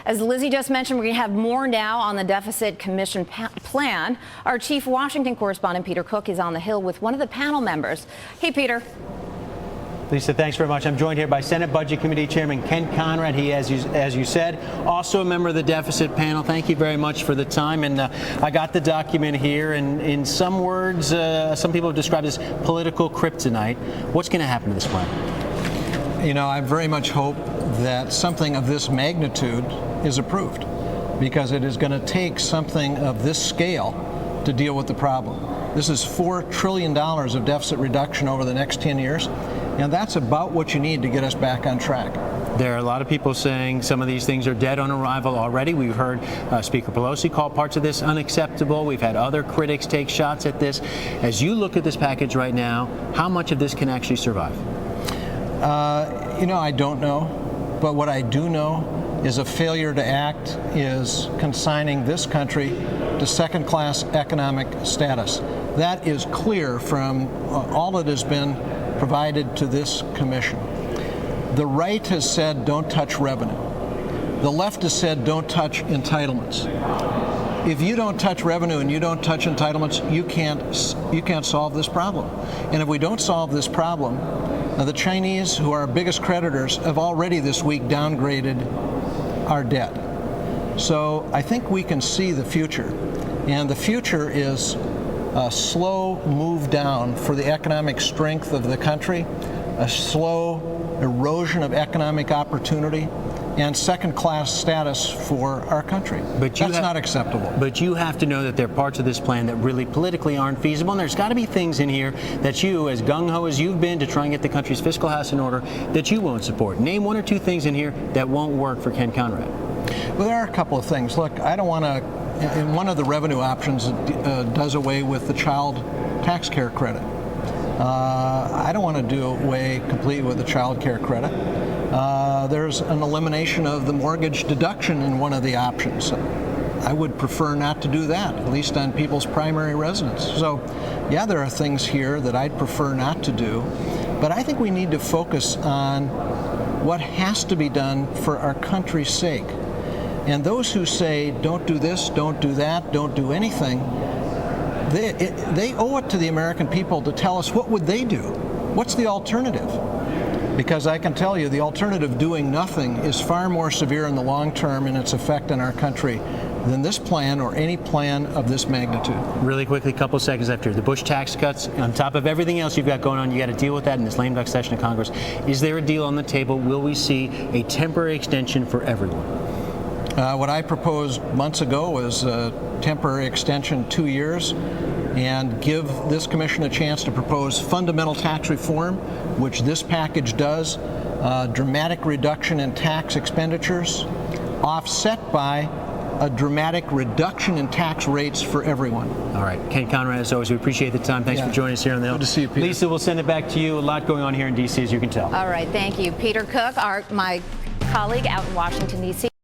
As Lizzie just mentioned, we're going to have more now on the Deficit Commission plan. Our chief Washington correspondent, Peter Cook, is on the Hill with one of the panel members. Hey, Peter. Lisa, thanks very much. I'm joined here by Senate Budget Committee Chairman Ken Conrad. He, as you said, also a member of the deficit panel. Thank you very much for the time. And I got the document here, and in some words, some people have described this political kryptonite. What's going to happen to this plan? You know, I very much hope that something of this magnitude is approved, because it is going to take something of this scale to deal with the problem. This is $4 trillion of deficit reduction over the next 10 years, and that's about what you need to get us back on track. There are a lot of people saying some of these things are dead on arrival already. We've heard Speaker Pelosi call parts of this unacceptable. We've had other critics take shots at this. As you look at this package right now, how much of this can actually survive? You know, I don't know, but what I do know is a failure to act is consigning this country to second-class economic status. That is clear from all that has been provided to this commission. The right has said don't touch revenue. The left has said don't touch entitlements. If you don't touch revenue and you don't touch entitlements, you can't solve this problem. And if we don't solve this problem, the Chinese, who are our biggest creditors, have already this week downgraded our debt. So I think we can see the future, and the future is a slow move down for the economic strength of the country, a slow erosion of economic opportunity, and second-class status for our country. But that's not acceptable. But you have to know that there are parts of this plan that really politically aren't feasible, and there's got to be things in here that you, as gung-ho as you've been to try and get the country's fiscal house in order, that you won't support. Name one or two things in here that won't work for Ken Conrad. Well, there are a couple of things. Look, I don't want to, in one of the revenue options, does away with the child tax care credit. I don't want to do away completely with the child care credit. There's an elimination of the mortgage deduction in one of the options. I would prefer not to do that, at least on people's primary residence. So, yeah, there are things here that I'd prefer not to do, but I think we need to focus on what has to be done for our country's sake. And those who say, don't do this, don't do that, don't do anything, they owe it to the American people to tell us what would they do. What's the alternative? Because I can tell you the alternative, doing nothing, is far more severe in the long term in its effect on our country than this plan or any plan of this magnitude. Really quickly, a couple seconds after the Bush tax cuts, on top of everything else you've got going on, you got to deal with that in this lame duck session of Congress. Is there a deal on the table? Will we see a temporary extension for everyone? What I proposed months ago was a temporary extension, 2 years, and give this commission a chance to propose fundamental tax reform, which this package does, dramatic reduction in tax expenditures, offset by a dramatic reduction in tax rates for everyone. All right. Ken Conrad, as always, we appreciate the time. Thanks for joining us here on the Hill. Good to see you, Peter. Lisa, we'll send it back to you. A lot going on here in D.C., as you can tell. All right. Thank you. Peter Cook, my colleague out in Washington, D.C.